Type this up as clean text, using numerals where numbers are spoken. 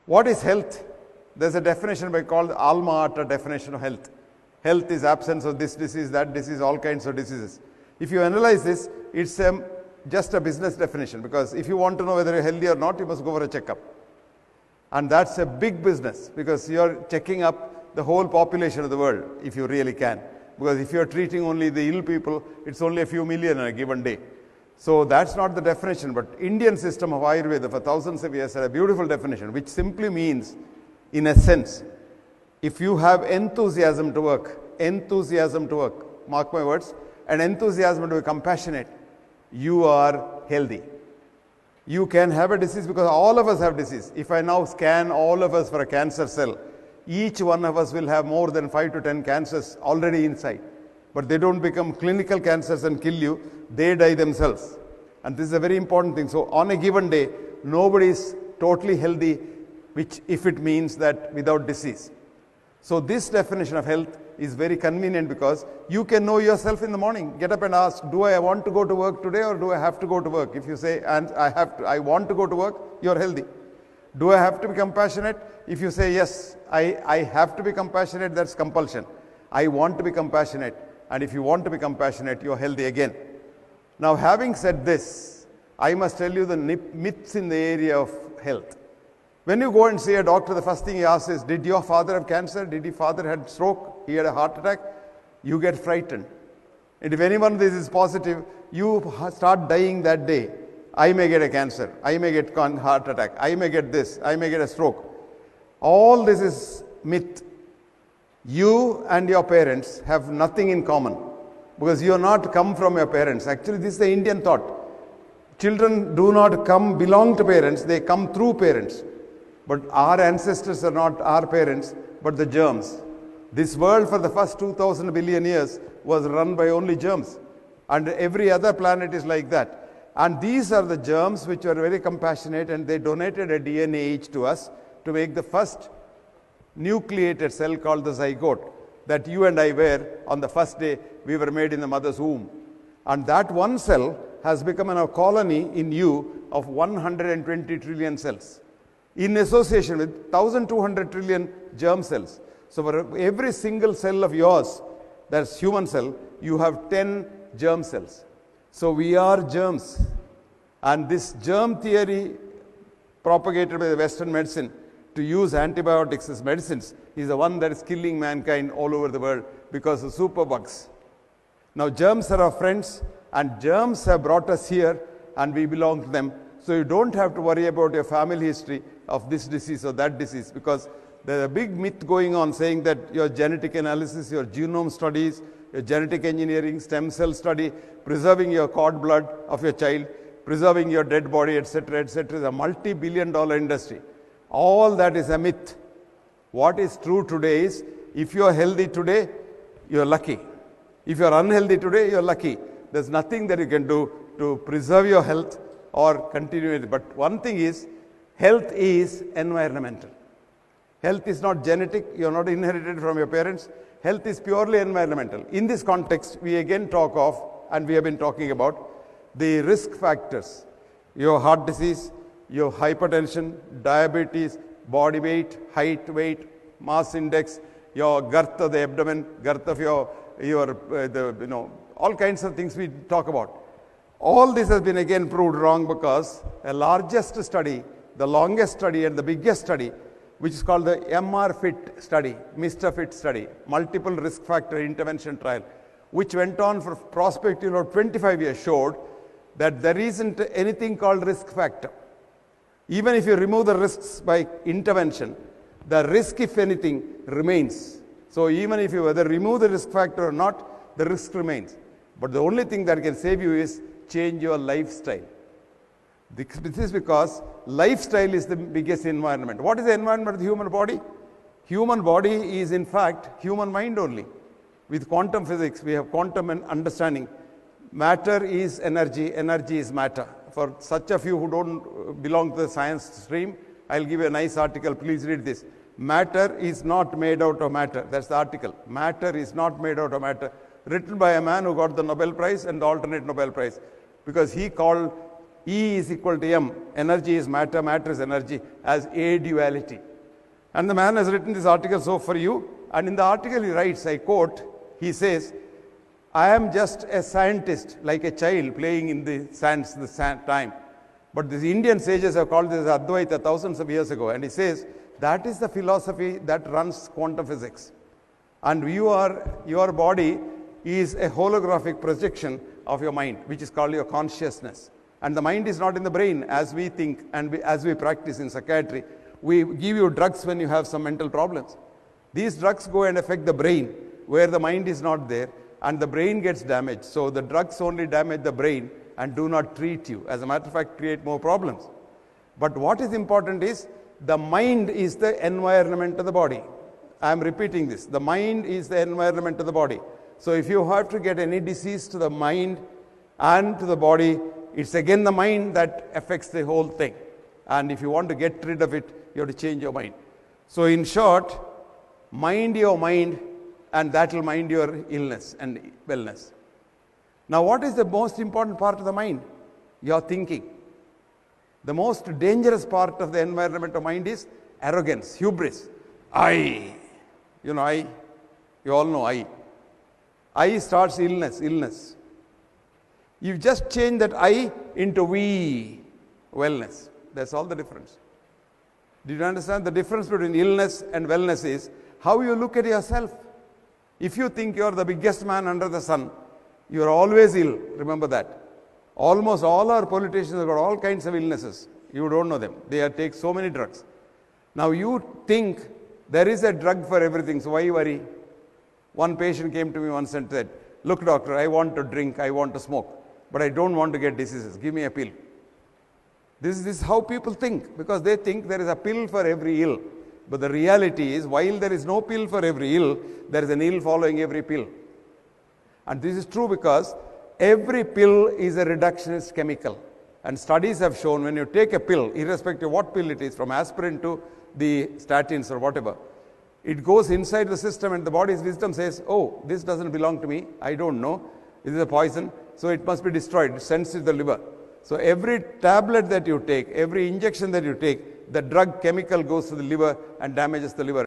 What is health? There's a definition called Alma Ata definition of health. Health is absence of this disease, that disease, all kinds of diseases. If you analyze this, it's just a business definition, because if you want to know whether you're healthy or not, you must go for a checkup. And that's a big business, because you're checking up the whole population of the world, if you really can. Because if you're treating only the ill people, it's only a few million in a given day. So that's not the definition, but Indian system of Ayurveda for thousands of years had a beautiful definition, which simply means, in a sense, if you have enthusiasm to work, mark my words, and enthusiasm to be compassionate, you are healthy. You can have a disease, because all of us have disease. If I now scan all of us for a cancer cell, each one of us will have more than 5 to 10 cancers already inside. But they don't become clinical cancers and kill you, they die themselves. And this is a very important thing. So on a given day, nobody is totally healthy, which if it means that without disease. So this definition of health is very convenient, because you can know yourself in the morning. Get up and ask, do I want to go to work today, or do I have to go to work? If you say, and I want to go to work, you're healthy. Do I have to be compassionate? If you say, yes, I have to be compassionate, that's compulsion. I want to be compassionate. And if you want to be compassionate, you're healthy again. Now, having said this, I must tell you the myths in the area of health. When you go and see a doctor, the first thing he asks is, did your father have cancer? Did your father had stroke? He had a heart attack? You get frightened. And if any one of this is positive, you start dying that day. I may get a cancer. I may get heart attack. I may get this. I may get a stroke. All this is myth. You and your parents have nothing in common, because you are not come from your parents. Actually, this is the Indian thought. Children do not belong to parents, they come through parents. But our ancestors are not our parents, but the germs. This world for the first 2,000 billion years was run by only germs. And every other planet is like that. And these are the germs which are very compassionate, and they donated a DNA each to us to make the first nucleated cell called the zygote that you and I were on the first day we were made in the mother's womb. And that one cell has become a colony in you of 120 trillion cells in association with 1,200 trillion germ cells. So for every single cell of yours, that's human cell, you have 10 germ cells. So we are germs. And this germ theory propagated by the Western medicine to use antibiotics as medicines is the one that is killing mankind all over the world because of superbugs. Now germs are our friends, and germs have brought us here, and we belong to them. So you don't have to worry about your family history of this disease or that disease, because there's a big myth going on saying that your genetic analysis, your genome studies, your genetic engineering, stem cell study, preserving your cord blood of your child, preserving your dead body, etc., etc., is a multi-billion-dollar industry. All that is a myth. What is true today is, if you are healthy today, you are lucky. If you are unhealthy today, you are lucky. There's nothing that you can do to preserve your health or continue it. But one thing is, health is environmental. Health is not genetic. You are not inherited from your parents. Health is purely environmental. In this context, we again talk of, and we have been talking about, the risk factors. Your heart disease, your hypertension, diabetes, body weight, height, weight, mass index, your girth of the abdomen, girth of your all kinds of things we talk about. All this has been again proved wrong, because a largest study, the longest study and the biggest study, which is called the MR-FIT study, Mr. Fit study, multiple risk factor intervention trial, which went on for prospectively 25 years, showed that there isn't anything called risk factor. Even if you remove the risks by intervention, the risk, if anything, remains. So even if you whether remove the risk factor or not, the risk remains. But the only thing that can save you is change your lifestyle. This is because lifestyle is the biggest environment. What is the environment of the human body? Human body is in fact human mind only. With quantum physics, we have quantum understanding. Matter is energy, energy is matter. For such of you who don't belong to the science stream, I'll give you a nice article. Please read this. Matter is not made out of matter. That's the article. Matter is not made out of matter. Written by a man who got the Nobel Prize and the alternate Nobel Prize. Because he called E is equal to M. Energy is matter, matter is energy, as a duality. And the man has written this article so for you. And in the article he writes, I quote, he says, I am just a scientist, like a child playing in the sands, the sand time. But these Indian sages have called this Advaita thousands of years ago. And he says, that is the philosophy that runs quantum physics. And your body is a holographic projection of your mind, which is called your consciousness. And the mind is not in the brain as we think and as we practice in psychiatry. We give you drugs when you have some mental problems. These drugs go and affect the brain where the mind is not there, and the brain gets damaged. So the drugs only damage the brain and do not treat you. As a matter of fact, create more problems. But what is important is the mind is the environment of the body. I am repeating this. The mind is the environment of the body. So if you have to get any disease to the mind and to the body, it's again the mind that affects the whole thing. And if you want to get rid of it, you have to change your mind. So in short, mind your mind, and that will mind your illness and wellness. Now, what is the most important part of the mind? Your thinking. The most dangerous part of the environment of mind is arrogance, hubris. I. You know, I. You all know I. I starts illness. You just change that I into we, wellness. That's all the difference. Do you understand? The difference between illness and wellness is how you look at yourself. If you think you are the biggest man under the sun, you are always ill. Remember that. Almost all our politicians have got all kinds of illnesses. You don't know them. They take so many drugs. Now you think there is a drug for everything, so why worry? One patient came to me once and said, look doctor, I want to drink, I want to smoke, but I don't want to get diseases. Give me a pill. This is how people think, because they think there is a pill for every ill. But the reality is, while there is no pill for every ill, there is an ill following every pill. And this is true because every pill is a reductionist chemical. And studies have shown when you take a pill, irrespective of what pill it is, from aspirin to the statins or whatever, it goes inside the system and the body's wisdom says, oh, this doesn't belong to me, I don't know, this is a poison, so it must be destroyed, it sends to the liver. So every tablet that you take, every injection that you take, the drug chemical goes to the liver and damages the liver.